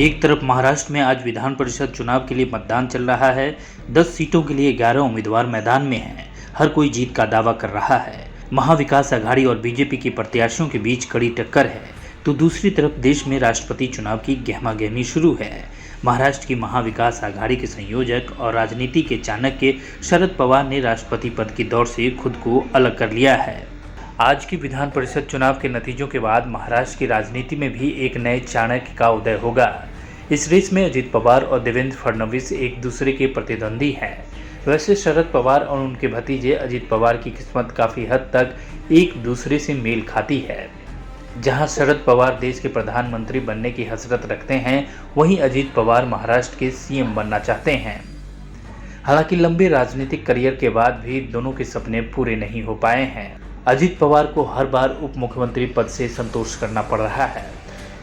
एक तरफ महाराष्ट्र में आज विधान परिषद चुनाव के लिए मतदान चल रहा है। 10 सीटों के लिए 11 उम्मीदवार मैदान में हैं। हर कोई जीत का दावा कर रहा है। महाविकास आघाड़ी और बीजेपी के प्रत्याशियों के बीच कड़ी टक्कर है, तो दूसरी तरफ देश में राष्ट्रपति चुनाव की गहमागहमी शुरू है। महाराष्ट्र की महाविकास आघाड़ी के संयोजक और राजनीति के चाणक्य शरद पवार ने राष्ट्रपति पद की दौड़ से खुद को अलग कर लिया है। आज की विधान परिषद चुनाव के नतीजों के बाद महाराष्ट्र की राजनीति में भी एक नए चाणक्य का उदय होगा। इस रेस में अजित पवार और देवेंद्र फडणवीस एक दूसरे के प्रतिद्वंदी हैं। वैसे शरद पवार और उनके भतीजे अजित पवार की किस्मत काफ़ी हद तक एक दूसरे से मेल खाती है। जहां शरद पवार देश के प्रधानमंत्री बनने की हसरत रखते हैं, वहीं अजित पवार महाराष्ट्र के सीएम बनना चाहते हैं। हालांकि लंबे राजनीतिक करियर के बाद भी दोनों के सपने पूरे नहीं हो पाए हैं। अजित पवार को हर बार उप मुख्यमंत्री पद से संतोष करना पड़ रहा है,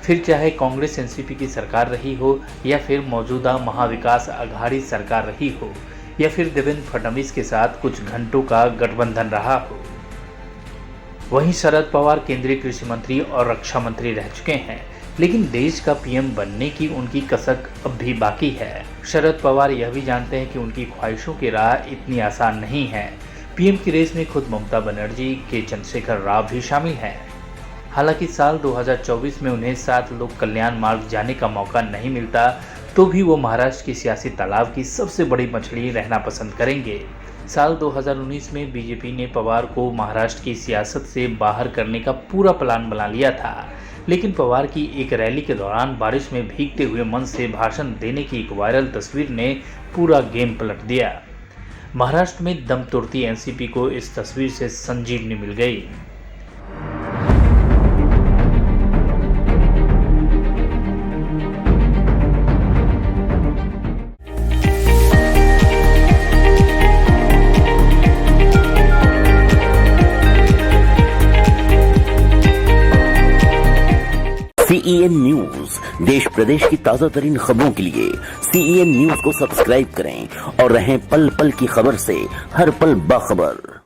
फिर चाहे कांग्रेस एनसीपी की सरकार रही हो या फिर मौजूदा महाविकास आघाड़ी सरकार रही हो या फिर देवेंद्र फडणवीस के साथ कुछ घंटों का गठबंधन रहा हो। वहीं शरद पवार केंद्रीय कृषि मंत्री और रक्षा मंत्री रह चुके हैं, लेकिन देश का पीएम बनने की उनकी कसक अब भी बाकी है। शरद पवार यह भी जानते हैं कि उनकी ख्वाहिशों की राह इतनी आसान नहीं है। पीएम की रेस में खुद ममता बनर्जी के चंद्रशेखर राव भी शामिल हैं। हालांकि साल 2024 में उन्हें 7 लोक कल्याण मार्ग जाने का मौका नहीं मिलता, तो भी वो महाराष्ट्र की सियासी तालाब की सबसे बड़ी मछली रहना पसंद करेंगे। साल 2019 में बीजेपी ने पवार को महाराष्ट्र की सियासत से बाहर करने का पूरा प्लान बना लिया था, लेकिन पवार की एक रैली के दौरान बारिश में भीगते हुए मंच से भाषण देने की एक वायरल तस्वीर ने पूरा गेम पलट दिया। महाराष्ट्र में दम तोड़ती एनसीपी को इस तस्वीर से संजीवनी मिल गई। CEN न्यूज देश प्रदेश की ताजा तरीन खबरों के लिए CEN न्यूज को सब्सक्राइब करें और रहें पल पल की खबर से हर पल बाखबर।